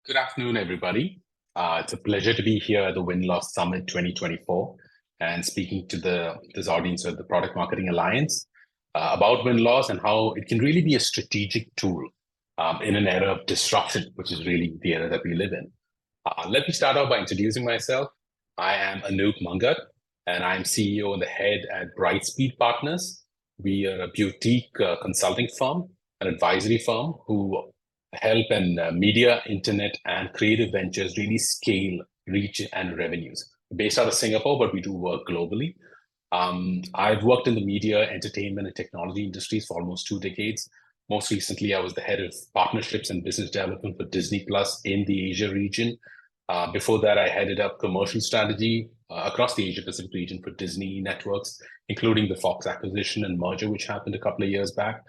Good afternoon, everybody. It's a pleasure to be here at the Win-Loss Summit 2024 and speaking to this audience of the Product Marketing Alliance about win-loss and how it can really be a strategic tool in an era of disruption, which is really the era that we live in. Let me start off by introducing myself. I am Anoop Manghat, and I'm CEO and the head at Brightspeed Partners. We are a boutique consulting firm, an advisory firm who help and media, internet, and creative ventures really scale reach and revenues. Based out of Singapore, but we do work globally. I've worked in the media, entertainment, and technology industries for almost 2 decades. Most recently, I was the head of partnerships and business development for Disney Plus in the Asia region. Before that, I headed up commercial strategy across the Asia Pacific region for Disney networks, including the Fox acquisition and merger, which happened a couple of years back.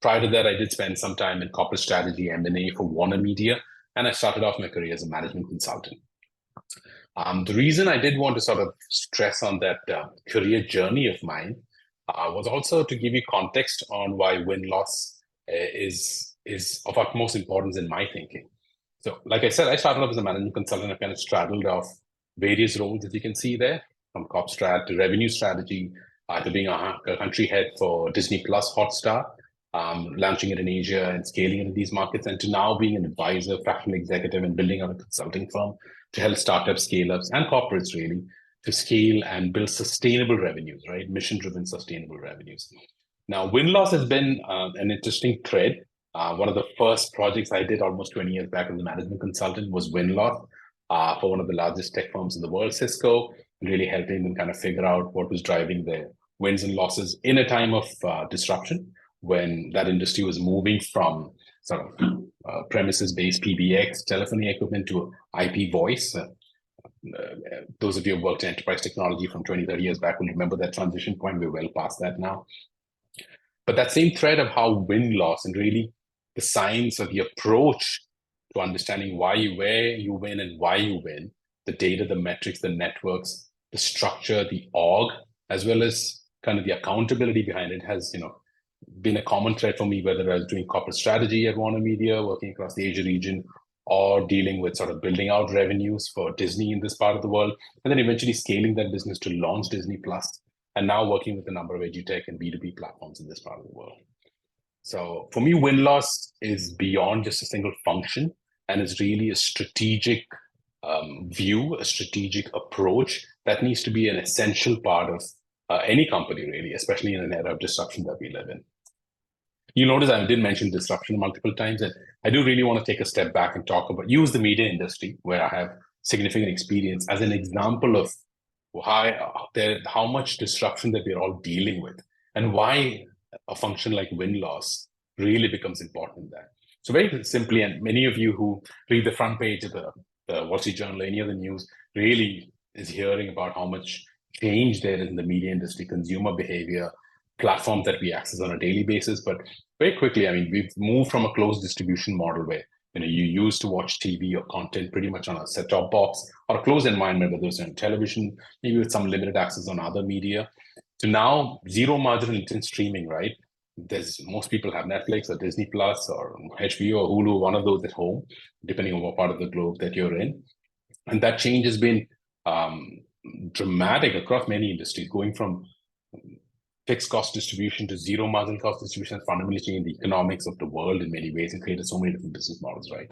Prior to that, I did spend some time in corporate strategy, M&A for WarnerMedia, and I started off my career as a management consultant. The reason I did want to sort of stress on that career journey of mine was also to give you context on why win-loss is of utmost importance in my thinking. So, like I said, I started off as a management consultant. I kind of straddled off various roles, as you can see there, from corp strat to revenue strategy, to being a country head for Disney Plus Hotstar, launching it in Asia and scaling it in these markets, and to now being an advisor, fractional executive, and building out a consulting firm to help startups, scale-ups, and corporates really to scale and build sustainable revenues, right? Mission-driven sustainable revenues. Now, win-loss has been an interesting thread. One of the first projects I did almost 20 years back as a management consultant was win-loss for one of the largest tech firms in the world, Cisco, and really helping them kind of figure out what was driving their wins and losses in a time of disruption, when that industry was moving from sort of premises-based PBX telephony equipment to IP voice. Those of you who have worked in enterprise technology from 20, 30 years back will remember that transition point. We're well past that now. But that same thread of how win-loss and really the science of the approach to understanding where you win and why you win, the data, the metrics, the networks, the structure, the org, as well as kind of the accountability behind it has, been a common thread for me, whether I was doing corporate strategy at WarnerMedia, working across the Asia region, or dealing with sort of building out revenues for Disney in this part of the world, and then eventually scaling that business to launch Disney Plus, and now working with a number of edutech and B2B platforms in this part of the world. So for me, win-loss is beyond just a single function, and it's really a strategic view, a strategic approach that needs to be an essential part of any company, really, especially in an era of disruption that we live in. You notice I did mention disruption multiple times, and I do really want to take a step back and use the media industry, where I have significant experience, as an example of how much disruption that we're all dealing with, and why a function like win-loss really becomes important there. So very simply, and many of you who read the front page of the Wall Street Journal, any of the news, really is hearing about how much change there is in the media industry, consumer behavior, platforms that we access on a daily basis. But very quickly, I mean, we've moved from a closed distribution model where you used to watch TV or content pretty much on a set-top box or a closed environment, whether it's on television, maybe with some limited access on other media, to now zero marginal intent streaming, right? Most people have Netflix or Disney Plus or HBO or Hulu, one of those at home, depending on what part of the globe that you're in. And that change has been dramatic across many industries, going from fixed cost distribution to zero marginal cost distribution, fundamentally changing the economics of the world in many ways and created so many different business models, right?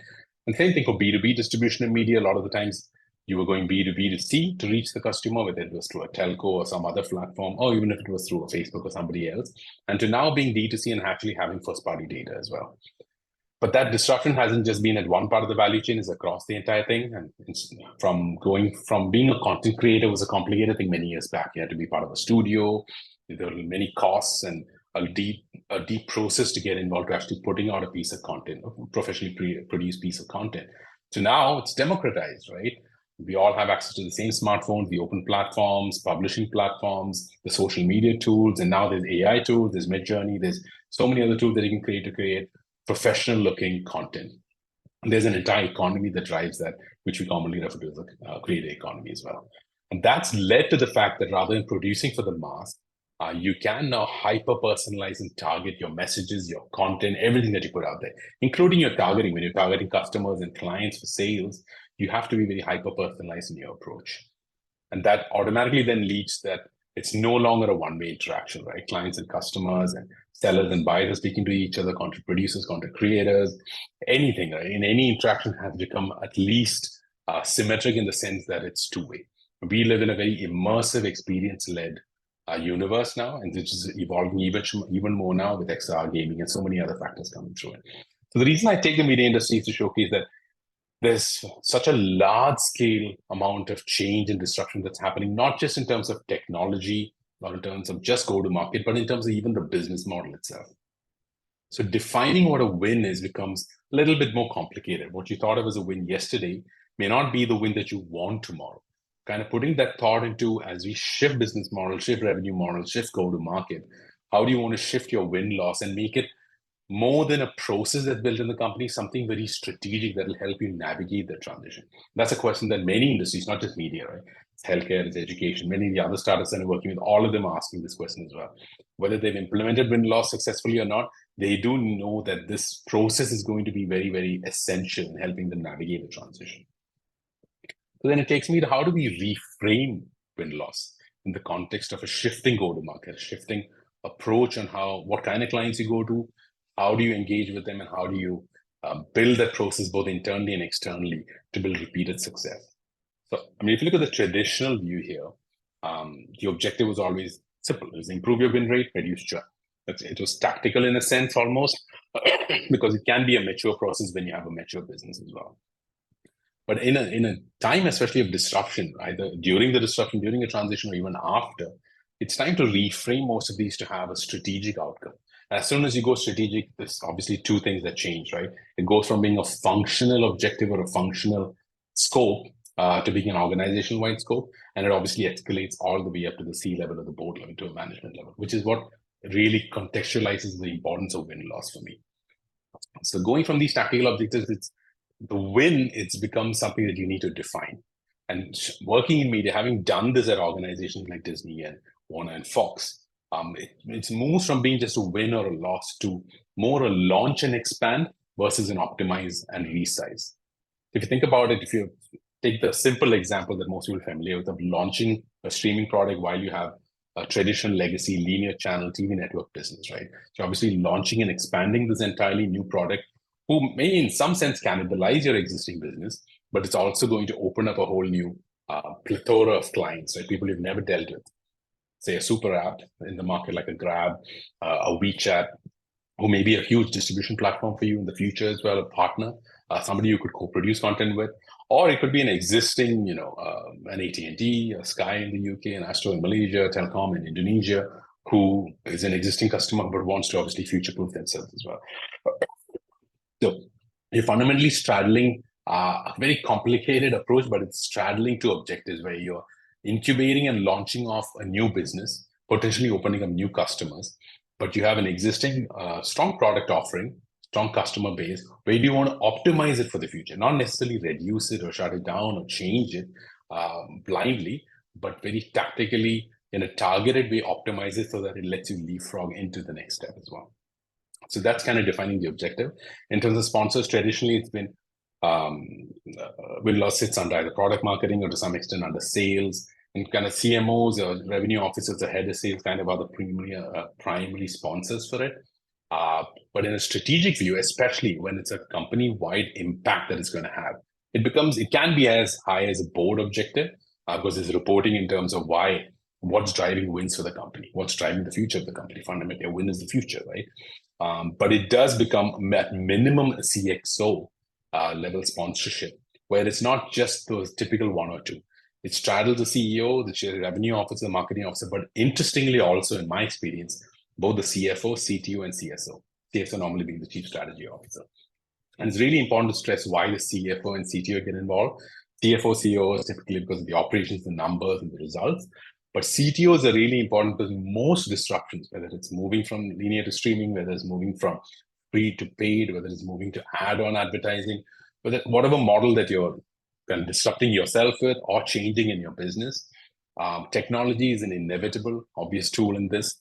And same thing for B2B distribution in media. A lot of the times you were going B2B to C to reach the customer, whether it was through a telco or some other platform, or even if it was through a Facebook or somebody else, and to now being D2C and actually having first-party data as well. But that disruption hasn't just been at one part of the value chain, it's across the entire thing. And from being a content creator was a complicated thing many years back. You had to be part of a studio. There were many costs and a deep process to get involved to actually putting out a piece of content, a professionally produced piece of content. So now it's democratized, right? We all have access to the same smartphones, the open platforms, publishing platforms, the social media tools, and now there's AI tools, there's Midjourney, there's so many other tools that you can create to create professional-looking content. And there's an entire economy that drives that, which we commonly refer to as a creator economy as well. And that's led to the fact that rather than producing for the mass, You can now hyper-personalize and target your messages, your content, everything that you put out there, including your targeting. When you're targeting customers and clients for sales, you have to be very hyper-personalized in your approach. And that automatically then leads that it's no longer a one-way interaction, right? Clients and customers and sellers and buyers are speaking to each other, content producers, content creators, anything, right? In any interaction has become at least symmetric in the sense that it's two-way. We live in a very immersive, experience-led universe now, and which is evolving even more now with XR gaming and so many other factors coming through it. So the reason I take the media industry is to showcase that there's such a large scale amount of change and disruption that's happening, not just in terms of technology, not in terms of just go to market, but in terms of even the business model itself. So defining what a win is becomes a little bit more complicated. What you thought of as a win yesterday may not be the win that you want tomorrow. Kind of putting that thought into, as we shift business model, shift revenue model, shift go to market, how do you want to shift your win loss and make it more than a process that's built in the company, something very strategic that will help you navigate the transition? That's a question that many industries, not just media, right? It's healthcare, it's education, many of the other startups that I'm working with, all of them are asking this question as well. Whether they've implemented win-loss successfully or not, they do know that this process is going to be very, very essential in helping them navigate the transition. So then it takes me to how do we reframe win-loss in the context of a shifting go-to-market, shifting approach on what kind of clients you go to, how do you engage with them, and how do you build that process both internally and externally to build repeated success? So, I mean, if you look at the traditional view here, the objective was always simple. It was improve your win rate, reduce churn. It was tactical in a sense almost, because it can be a mature process when you have a mature business as well. But in a time, especially of disruption, either during the disruption, during a transition, or even after, it's time to reframe most of these to have a strategic outcome. As soon as you go strategic, there's obviously two things that change, right? It goes from being a functional objective or a functional scope to being an organizational-wide scope. And it obviously escalates all the way up to the C-level or the board level to a management level, which is what really contextualizes the importance of win-loss for me. So going from these tactical objectives, the win, it's become something that you need to define. And working in media, having done this at organizations like Disney and Warner and Fox, it's moves from being just a win or a loss to more a launch and expand versus an optimize and resize. If you think about it, if you take the simple example that most people are familiar with of launching a streaming product while you have a traditional legacy linear channel TV network business, right? So obviously launching and expanding this entirely new product who may in some sense cannibalize your existing business, but it's also going to open up a whole new plethora of clients, right? People you've never dealt with. Say a super app in the market like a Grab, a WeChat, who may be a huge distribution platform for you in the future as well, a partner, somebody you could co-produce content with, or it could be an existing, an AT&T, a Sky in the UK, an Astro in Malaysia, Telkom in Indonesia, who is an existing customer but wants to obviously future-proof themselves as well. So you're fundamentally straddling a very complicated approach, but it's straddling two objectives where you're incubating and launching off a new business, potentially opening up new customers, but you have an existing strong product offering, strong customer base. Where do you want to optimize it for the future? Not necessarily reduce it or shut it down or change it blindly, but very tactically in a targeted way, optimize it so that it lets you leapfrog into the next step as well. So that's kind of defining the objective. In terms of sponsors, traditionally it's been win-loss sits under either product marketing or to some extent under sales, and kind of CMOs or revenue officers or head of sales kind of are the primary sponsors for it. But in a strategic view, especially when it's a company-wide impact that it's going to have, it can be as high as a board objective because it's reporting in terms of what's driving wins for the company, what's driving the future of the company. Fundamentally, a win is the future, right? But it does become at minimum a CXO level sponsorship, where it's not just those typical one or two. It straddles the CEO, the chief revenue officer, the marketing officer, but interestingly also in my experience, both the CFO, CTO, and CSO. CSO normally being the chief strategy officer. And it's really important to stress why the CFO and CTO get involved. CFO, CEO is typically because of the operations, the numbers, and the results. But CTOs are really important because most disruptions, whether it's moving from linear to streaming, whether it's moving from free to paid, whether it's moving to add-on advertising, whatever model that you're kind of disrupting yourself with or changing in your business, Technology is an inevitable, obvious tool in this.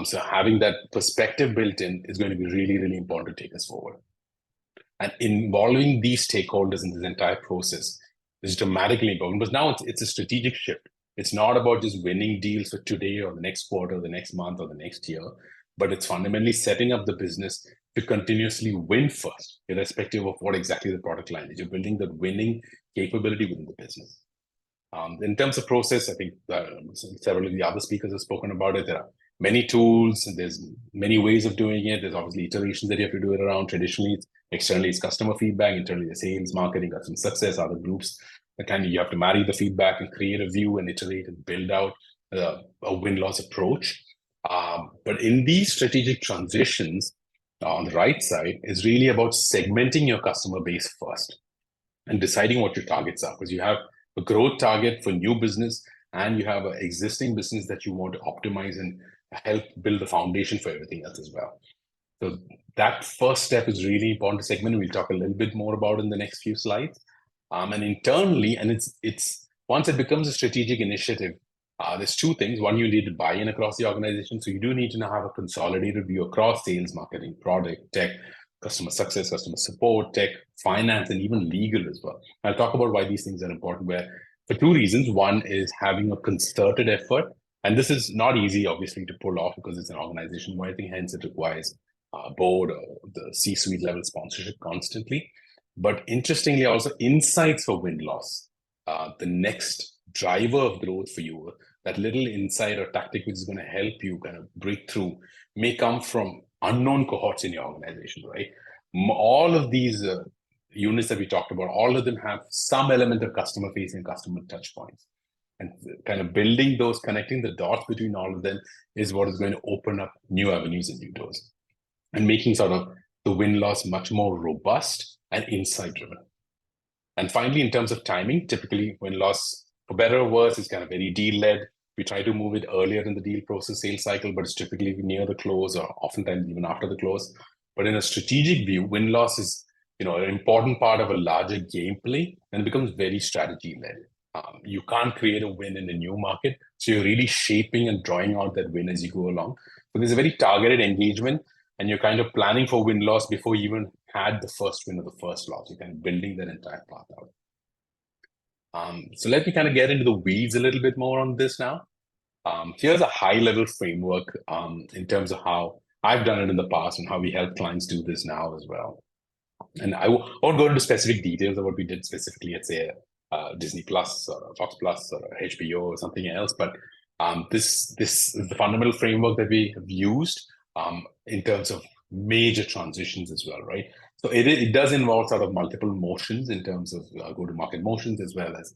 So having that perspective built in is going to be really, really important to take us forward. And involving these stakeholders in this entire process is dramatically important, because now it's a strategic shift. It's not about just winning deals for today or the next quarter, or the next month, or the next year, but it's fundamentally setting up the business to continuously win first, irrespective of what exactly the product line is. You're building the winning capability within the business. In terms of process, I think several of the other speakers have spoken about it. There are many tools, and there's many ways of doing it. There's obviously iterations that you have to do it around. Traditionally, externally, it's customer feedback. Internally, the sales, marketing, customer success, other groups. You have to marry the feedback and create a view and iterate and build out a win-loss approach. But in these strategic transitions, on the right side, is really about segmenting your customer base first and deciding what your targets are, because you have a growth target for new business and you have an existing business that you want to optimize and help build the foundation for everything else as well. So that first step is really important to segment. We'll talk a little bit more about in the next few slides. And internally, and it's once it becomes a strategic initiative, there's two things. One, you need to buy in across the organization. So you do need to now have a consolidated view across sales, marketing, product, tech, customer success, customer support, tech, finance, and even legal as well. I'll talk about why these things are important, where for two reasons. One is having a concerted effort. And this is not easy, obviously, to pull off because it's an organization-wide thing. Hence, it requires board or the C-suite level sponsorship constantly. But interestingly, also insights for win-loss. The next driver of growth for you, that little insight or tactic which is going to help you kind of break through, may come from unknown cohorts in your organization, right? All of these units that we talked about, all of them have some element of customer facing, customer touch points. And kind of building those, connecting the dots between all of them is what is going to open up new avenues and new doors, and making sort of the win-loss much more robust and insight-driven. And finally, in terms of timing, typically win-loss, for better or worse, is kind of very deal-led. We try to move it earlier in the deal process, sales cycle, but it's typically near the close or oftentimes even after the close. But in a strategic view, win-loss is an important part of a larger gameplay, and it becomes very strategy-led. You can't create a win in a new market, so you're really shaping and drawing out that win as you go along. So there's a very targeted engagement, and you're kind of planning for win-loss before you even had the first win or the first loss. You're kind of building that entire path out. So let me kind of get into the weeds a little bit more on this now. Here's a high-level framework in terms of how I've done it in the past and how we help clients do this now as well. And I won't go into specific details of what we did specifically at, say, Disney Plus or Fox Plus or HBO or something else, but this is the fundamental framework that we have used in terms of major transitions as well, right? So it does involve sort of multiple motions in terms of go-to-market motions, as well as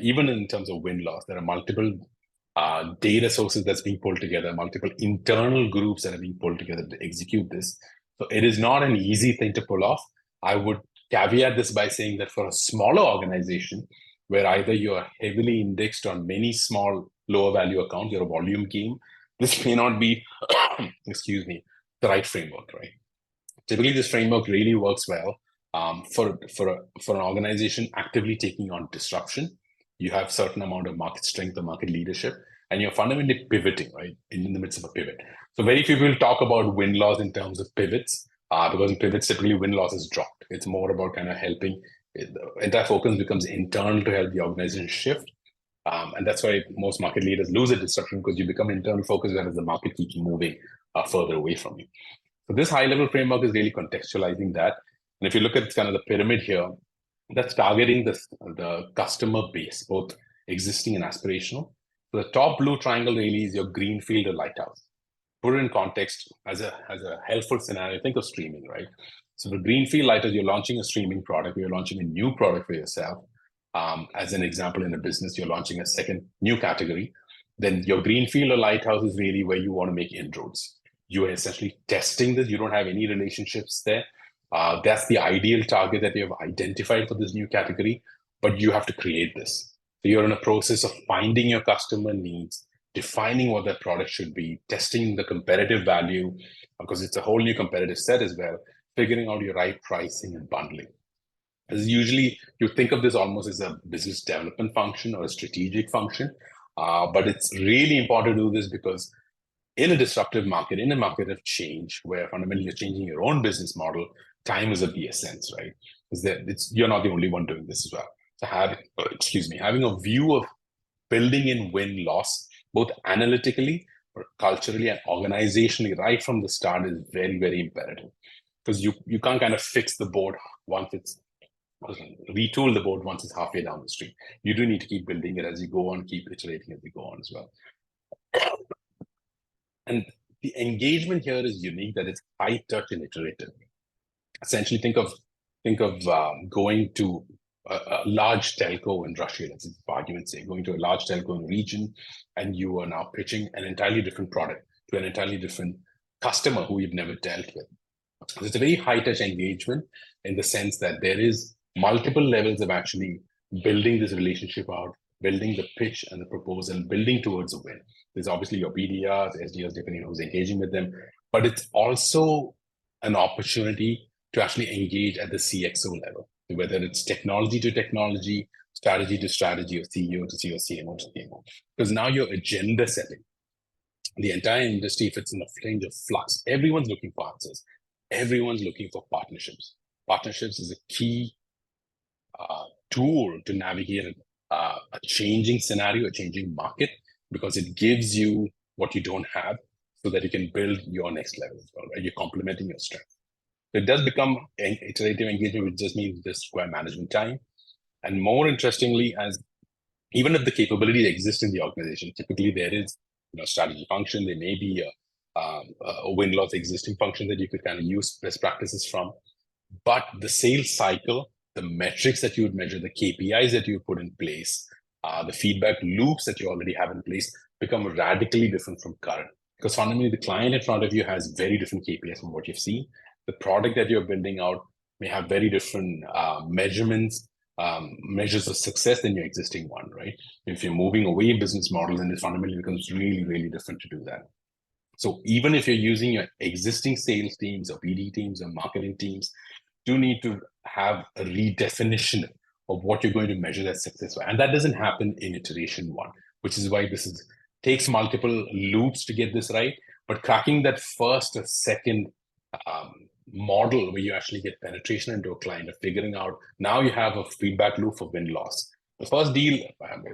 even in terms of win-loss. There are multiple data sources that's being pulled together, multiple internal groups that are being pulled together to execute this. So it is not an easy thing to pull off. I would caveat this by saying that for a smaller organization, where either you are heavily indexed on many small, lower value accounts, you're a volume game, this may not be, excuse me, the right framework, right? Typically, this framework really works well for an organization actively taking on disruption. You have certain amount of market strength or market leadership, and you're fundamentally pivoting, right, in the midst of a pivot. So very few people talk about win-loss in terms of pivots, because in pivots, typically win-loss is dropped. It's more about kind of helping. The entire focus becomes internal to help the organization shift. And that's why most market leaders lose a disruption, because you become internal focused, whereas the market keeps moving further away from you. So this high-level framework is really contextualizing that. And if you look at kind of the pyramid here, that's targeting the customer base, both existing and aspirational. So the top blue triangle really is your greenfield or lighthouse. Put it in context as a helpful scenario. Think of streaming, right? So the greenfield lighthouse, you're launching a streaming product, you're launching a new product for yourself. As an example, in a business, you're launching a second new category. Then your greenfield or lighthouse is really where you want to make inroads. You are essentially testing this. You don't have any relationships there. That's the ideal target that you have identified for this new category, but you have to create this. So you're in a process of finding your customer needs, defining what that product should be, testing the competitive value, because it's a whole new competitive set as well, figuring out your right pricing and bundling. As usually, you think of this almost as a business development function or a strategic function. But it's really important to do this because in a disruptive market, in a market of change, where fundamentally you're changing your own business model, time is of the essence, right? Because you're not the only one doing this as well. So having a view of building in win-loss, both analytically, culturally, and organizationally, right from the start is very, very imperative. Because you can't kind of fix the board once it's retool the board once it's halfway down the street. You do need to keep building it as you go on, keep iterating as you go on as well. And the engagement here is unique, that it's high touch and iterative. Essentially, think of going to a large telco in Russia, let's for argument's sake, going to a large telco in the region, and you are now pitching an entirely different product to an entirely different customer who you've never dealt with. So it's a very high touch engagement in the sense that there is multiple levels of actually building this relationship out, building the pitch and the proposal, building towards a win. There's obviously your BDRs, SDRs, depending on who's engaging with them, but it's also an opportunity to actually engage at the CXO level, whether it's technology to technology, strategy to strategy, or CEO to CEO, CMO to CMO. Because now you're agenda setting. The entire industry, if it's in a range of flux, everyone's looking for answers. Everyone's looking for partnerships. Partnerships is a key tool to navigate a changing scenario, a changing market, because it gives you what you don't have so that you can build your next level as well, right? You're complementing your strength. It does become an iterative engagement, which just means this require management time. And more interestingly, as even if the capabilities exist in the organization, typically there is strategy function, there may be a win-loss existing function that you could kind of use best practices from. But the sales cycle, the metrics that you would measure, the KPIs that you put in place, the feedback loops that you already have in place become radically different from current. Because fundamentally, the client in front of you has very different KPIs from what you've seen. The product that you're building out may have very different measurements, measures of success than your existing one, right? If you're moving away business models, then it fundamentally becomes really, really different to do that. So even if you're using your existing sales teams or BD teams or marketing teams, do need to have a redefinition of what you're going to measure that success by. And that doesn't happen in iteration one, which is why takes multiple loops to get this right. But cracking that first or second model where you actually get penetration into a client of figuring out, now you have a feedback loop for win-loss. The first deal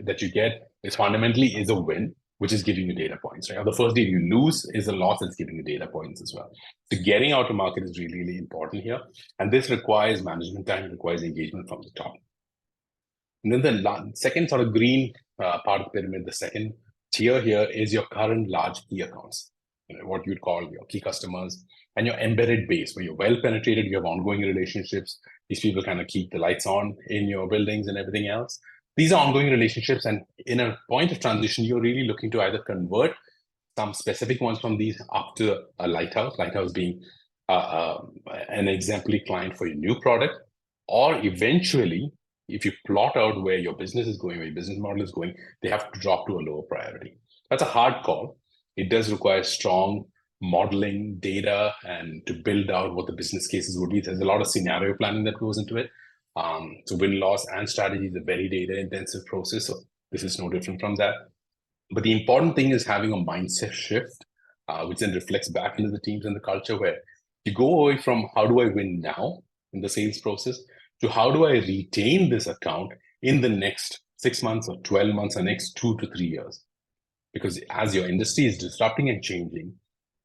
that you get is fundamentally a win, which is giving you data points, right? The first deal you lose is a loss that's giving you data points as well. So getting out to market is really, really important here. And this requires management time, requires engagement from the top. And then the second sort of green part of the pyramid, the second tier here is your current large key accounts, what you'd call your key customers, and your embedded base, where you're well penetrated, you have ongoing relationships. These people kind of keep the lights on in your buildings and everything else. These are ongoing relationships, and in a point of transition, you're really looking to either convert some specific ones from these up to a lighthouse being an exemplary client for your new product, or eventually, if you plot out where your business is going, where your business model is going, they have to drop to a lower priority. That's a hard call. It does require strong modeling data and to build out what the business cases would be. There's a lot of scenario planning that goes into it. So win-loss and strategy is a very data-intensive process. So this is no different from that. But the important thing is having a mindset shift, which then reflects back into the teams and the culture, where you go away from how do I win now in the sales process to how do I retain this account in the next 6 months or 12 months or next 2 to 3 years. Because as your industry is disrupting and changing,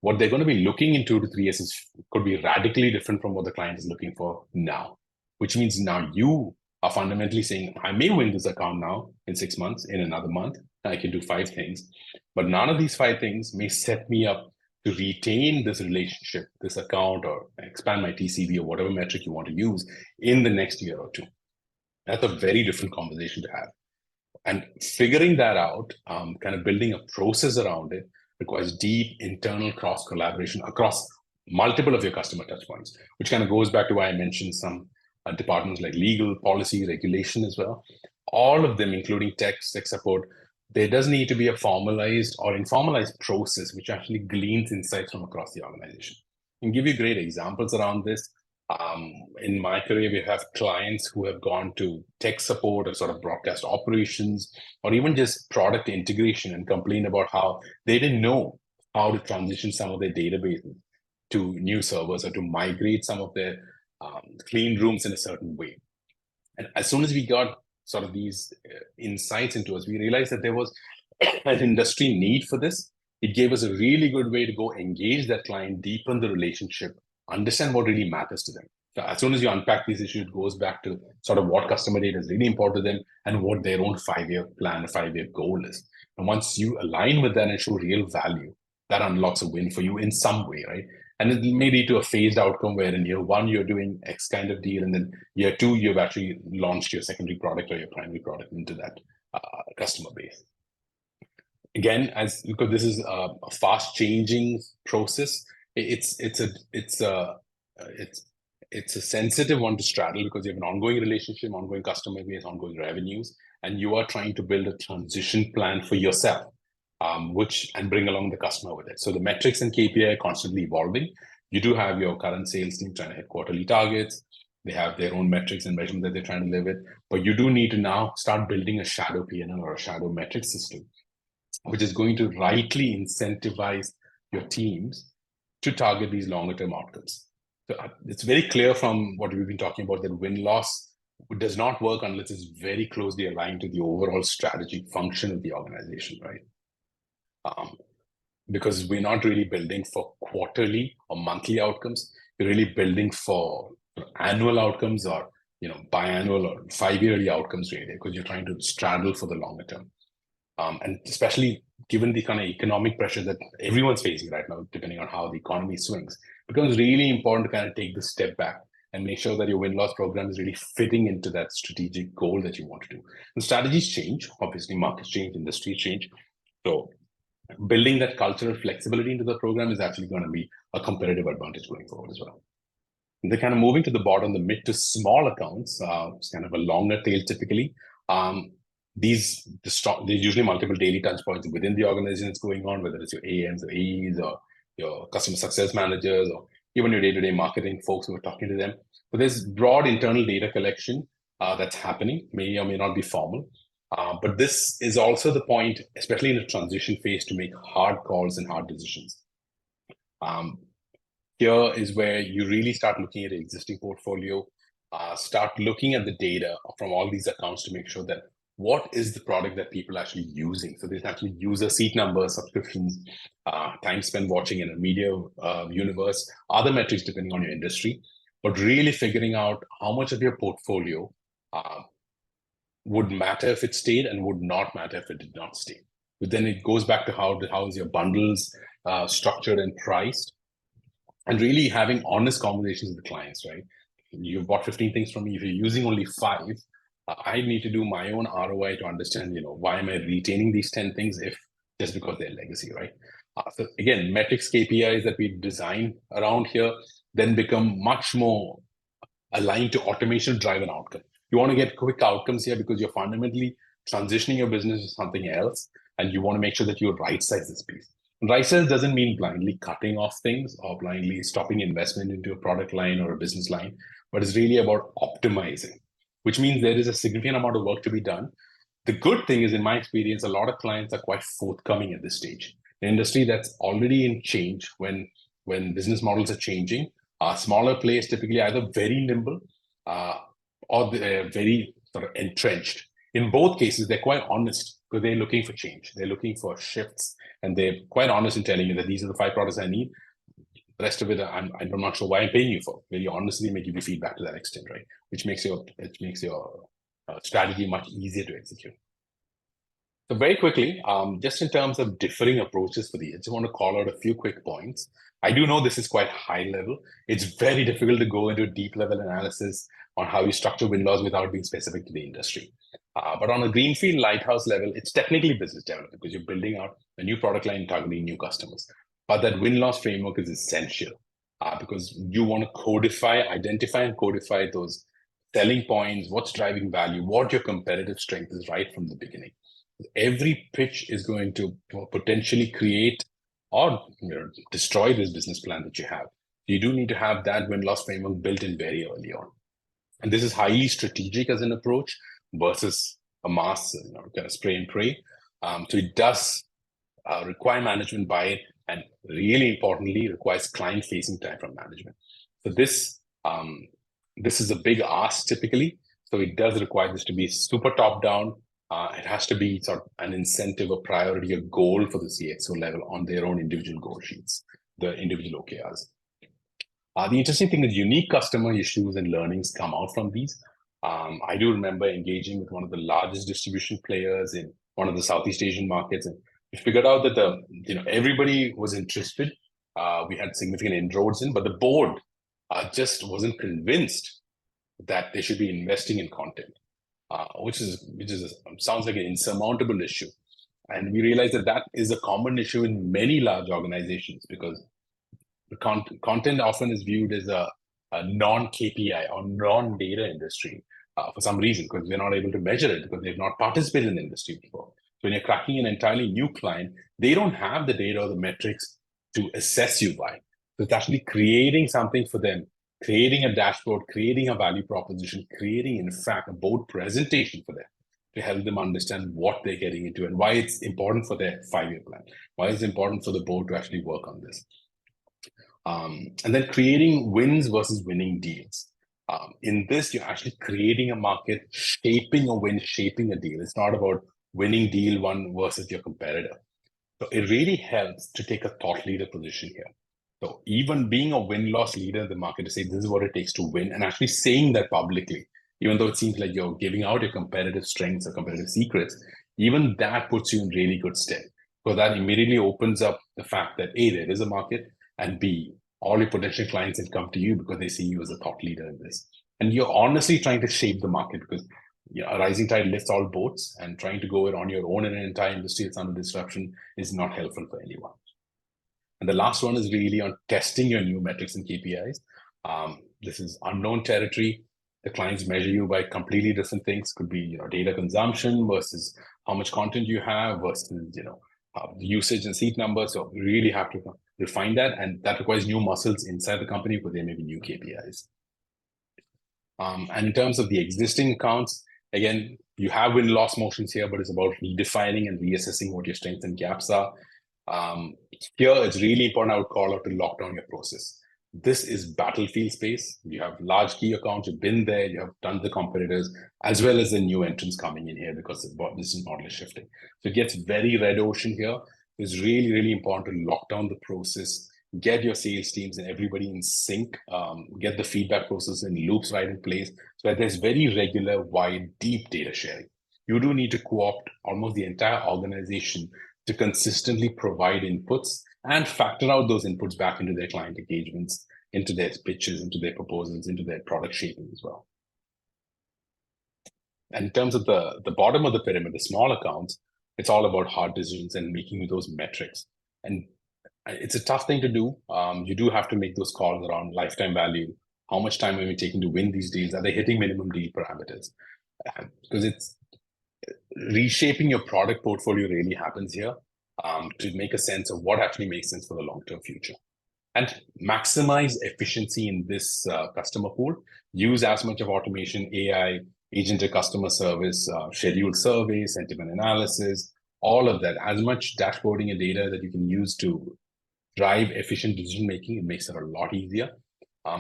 what they're going to be looking in 2 to 3 years could be radically different from what the client is looking for now, which means now you are fundamentally saying, I may win this account now in 6 months, in another month, I can do 5 things, but none of these 5 things may set me up to retain this relationship, this account, or expand my TCV or whatever metric you want to use in the next year or two. That's a very different conversation to have. And figuring that out, kind of building a process around it, requires deep internal cross collaboration across multiple of your customer touchpoints, which kind of goes back to why I mentioned some departments like legal, policy, regulation as well. All of them, including tech support, there does need to be a formalized or informalized process which actually gleans insights from across the organization. I can give you great examples around this. In my career, we have clients who have gone to tech support or sort of broadcast operations, or even just product integration and complain about how they didn't know how to transition some of their databases to new servers or to migrate some of their clean rooms in a certain way. And as soon as we got sort of these insights into us, we realized that there was an industry need for this. It gave us a really good way to go engage that client, deepen the relationship, understand what really matters to them. So as soon as you unpack these issues, it goes back to sort of what customer data is really important to them and what their own 5-year plan, 5-year goal is. And once you align with that and show real value, that unlocks a win for you in some way, right? And it may lead to a phased outcome where in year 1, you're doing X kind of deal. And then year 2, you've actually launched your secondary product or your primary product into that customer base. Again, because this is a fast changing process, it's a sensitive one to straddle because you have an ongoing relationship, ongoing customer base, ongoing revenues, and you are trying to build a transition plan for yourself, and bring along the customer with it. So the metrics and KPI are constantly evolving. You do have your current sales team trying to hit quarterly targets. They have their own metrics and measurements that they're trying to live with, but you do need to now start building a shadow P&L or a shadow metric system, which is going to rightly incentivize your teams to target these longer term outcomes. So it's very clear from what we've been talking about that win-loss does not work unless it's very closely aligned to the overall strategic function of the organization, right? Because we're not really building for quarterly or monthly outcomes. We're really building for annual outcomes or biannual or 5-yearly outcomes, really, because you're trying to straddle for the longer term. And especially given the kind of economic pressure that everyone's facing right now, depending on how the economy swings, it becomes really important to kind of take the step back and make sure that your win-loss program is really fitting into that strategic goal that you want to do. And strategies change, obviously, markets change, industries change. So building that cultural flexibility into the program is actually going to be a competitive advantage going forward as well. And they're kind of moving to the bottom, the mid to small accounts, it's kind of a longer tail typically. There's usually multiple daily touch points within the organization that's going on, whether it's your AMs or AEs or your customer success managers or even your day-to-day marketing folks who are talking to them. But there's broad internal data collection that's happening, may or may not be formal. But this is also the point, especially in a transition phase, to make hard calls and hard decisions. Here is where you really start looking at the existing portfolio, start looking at the data from all these accounts to make sure that what is the product that people are actually using. So there's actually user seat numbers, subscriptions, time spent watching in a media universe, other metrics depending on your industry, but really figuring out how much of your portfolio would matter if it stayed and would not matter if it did not stay. But then it goes back to how is your bundles structured and priced, and really having honest conversations with the clients, right? You've bought 15 things from me. If you're using only 5, I need to do my own ROI to understand, why am I retaining these 10 things if just because they're legacy, right? So again, metrics, KPIs that we design around here then become much more aligned to automation-driven outcome. You want to get quick outcomes here because you're fundamentally transitioning your business to something else, and you want to make sure that you right-size this piece. Right size doesn't mean blindly cutting off things or blindly stopping investment into a product line or a business line, but it's really about optimizing, which means there is a significant amount of work to be done. The good thing is, in my experience, a lot of clients are quite forthcoming at this stage. An industry that's already in change, when business models are changing, smaller players typically either very nimble or they're very sort of entrenched. In both cases, they're quite honest because they're looking for change. They're looking for shifts, and they're quite honest in telling you that these are the 5 products I need. The rest of it, I'm not sure why I'm paying you for. Very honestly, may give you feedback to that extent, right? Which makes your strategy much easier to execute. So very quickly, just in terms of differing approaches for these, I just want to call out a few quick points. I do know this is quite high level. It's very difficult to go into a deep level analysis on how you structure win-loss without being specific to the industry. But on a greenfield lighthouse level, it's technically business development because you're building out a new product line, targeting new customers. But that win-loss framework is essential because you want to identify and codify those selling points, what's driving value, what your competitive strength is right from the beginning. Every pitch is going to potentially create or destroy this business plan that you have. You do need to have that win-loss framework built in very early on. And this is highly strategic as an approach versus a mass, kind of spray and pray. So it does require management buy-in, and really importantly, requires client-facing time from management. So this is a big ask typically. So it does require this to be super top-down. It has to be sort of an incentive, a priority, a goal for the CXO level on their own individual goal sheets, the individual OKRs. The interesting thing is unique customer issues and learnings come out from these. I do remember engaging with one of the largest distribution players in one of the Southeast Asian markets, and we figured out that everybody was interested. We had significant inroads in, but the board just wasn't convinced that they should be investing in content, which sounds like an insurmountable issue. And we realized that is a common issue in many large organizations, because the content often is viewed as a non-KPI or non-data industry for some reason, because they're not able to measure it because they've not participated in the industry before. So when you're cracking an entirely new client, they don't have the data or the metrics to assess you by. So it's actually creating something for them, creating a dashboard, creating a value proposition, creating, in fact, a board presentation for them to help them understand what they're getting into and why it's important for their 5-year plan, why it's important for the board to actually work on this. And then creating wins versus winning deals. In this, you're actually creating a market, shaping a win, shaping a deal. It's not about winning deal one versus your competitor. So it really helps to take a thought leader position here. So even being a win-loss leader in the market, to say this is what it takes to win, and actually saying that publicly, even though it seems like you're giving out your competitive strengths or competitive secrets, even that puts you in really good stead. Because that immediately opens up the fact that A, there is a market, and B, all your potential clients will come to you because they see you as a thought leader in this. And you're honestly trying to shape the market, because a rising tide lifts all boats, and trying to go it on your own in an entire industry that's under disruption is not helpful for anyone. And the last one is really on testing your new metrics and KPIs. This is unknown territory. The clients measure you by completely different things. Could be data consumption versus how much content you have versus usage and seat numbers. So we really have to refine that, and that requires new muscles inside the company, because there may be new KPIs. And in terms of the existing accounts, again, you have win-loss motions here, but it's about redefining and reassessing what your strengths and gaps are. Here, it's really important, I would call out, to lock down your process. This is battlefield space. You have large key accounts, you've been there, you have done the competitors, as well as the new entrants coming in here, because this model is shifting. So it gets very red ocean here. It's really, really important to lock down the process, get your sales teams and everybody in sync, get the feedback process and loops right in place, so that there's very regular, wide, deep data sharing. You do need to co-opt almost the entire organization to consistently provide inputs and factor out those inputs back into their client engagements, into their pitches, into their proposals, into their product shaping as well. And in terms of the bottom of the pyramid, the small accounts, it's all about hard decisions and making those metrics. And it's a tough thing to do. You do have to make those calls around lifetime value. How much time are we taking to win these deals? Are they hitting minimum deal parameters? Because it's reshaping your product portfolio really happens here, to make a sense of what actually makes sense for the long-term future. And maximize efficiency in this customer pool. Use as much of automation, AI, agentic customer service, scheduled surveys, sentiment analysis, all of that. As much dashboarding and data that you can use to drive efficient decision making, it makes it a lot easier.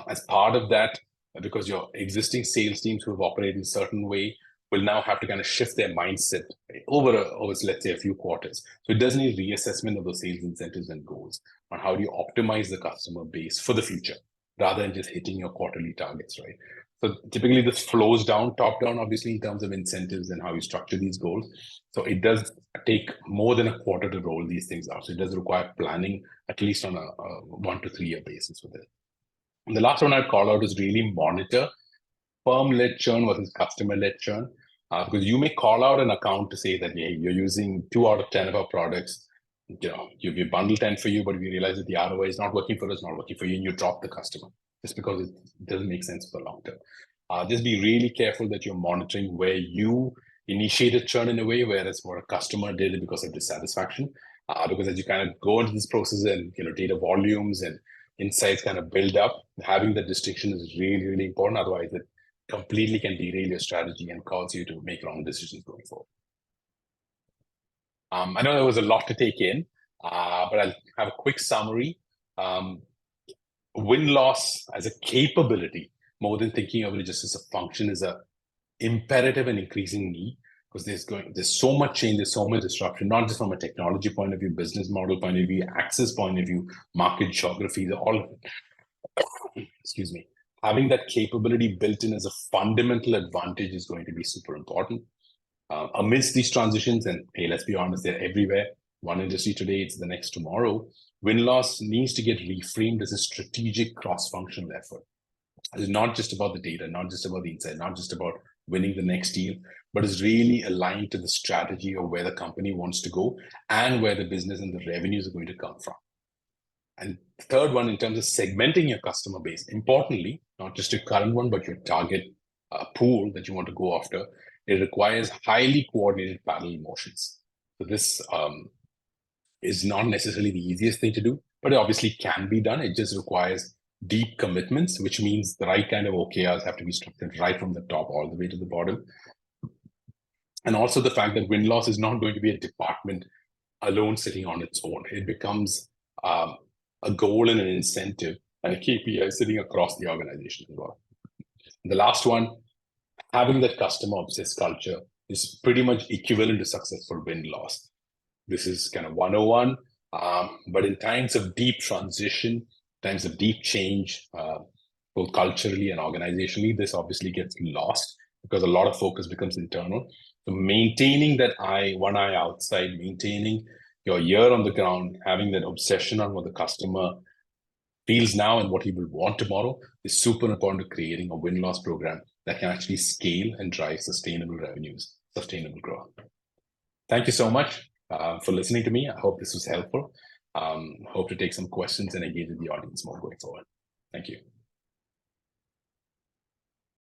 As part of that, because your existing sales teams who have operated a certain way will now have to kind of shift their mindset over let's say, a few quarters. So it does need reassessment of those sales incentives and goals on how do you optimize the customer base for the future, rather than just hitting your quarterly targets, right? So typically this flows down, top down, obviously, in terms of incentives and how you structure these goals. So it does take more than a quarter to roll these things out. So it does require planning, at least on a 1 to 3 year basis with it. And the last one I'd call out is really monitor firm-led churn versus customer-led churn. Because you may call out an account to say that, hey, you're using 2 out of 10 of our products. You bundle 10 for you, but we realize that the ROI is not working for us, not working for you, and you drop the customer just because it doesn't make sense for the long term. Just be really careful that you're monitoring where you initiated churn in a way, whereas for a customer did it because of dissatisfaction. Because as you kind of go into this process and data volumes and insights kind of build up. Having that distinction is really, really important. Otherwise, it completely can derail your strategy and cause you to make wrong decisions going forward. I know there was a lot to take in, but I'll have a quick summary. Win-loss as a capability, more than thinking of it just as a function, is a imperative and increasing need, because there's so much change, there's so much disruption, not just from a technology point of view, business model point of view, access point of view, market geography, all of it. Excuse me. Having that capability built in as a fundamental advantage is going to be super important. Amidst these transitions, and hey, let's be honest, they're everywhere. One industry today, it's the next tomorrow. Win-loss needs to get reframed as a strategic cross-functional effort. It's not just about the data, not just about the insight, not just about winning the next deal, but is really aligned to the strategy of where the company wants to go and where the business and the revenues are going to come from. And the third one, in terms of segmenting your customer base, importantly, not just your current one, but your target pool that you want to go after, it requires highly coordinated parallel motions. So this is not necessarily the easiest thing to do, but it obviously can be done. It just requires deep commitments, which means the right kind of OKRs have to be structured right from the top all the way to the bottom. And also the fact that win-loss is not going to be a department alone sitting on its own. It becomes a goal and an incentive and a KPI sitting across the organization as well. The last one, having that customer-obsessed culture is pretty much equivalent to successful win-loss. This is kind of 101, but in times of deep transition, times of deep change, both culturally and organizationally, this obviously gets lost because a lot of focus becomes internal. So maintaining that one eye outside, maintaining your ear on the ground, having that obsession on what the customer feels now and what he will want tomorrow is super important to creating a win-loss program that can actually scale and drive sustainable revenues, sustainable growth. Thank you so much for listening to me. I hope this was helpful. Hope to take some questions and engage with the audience more going forward. Thank you.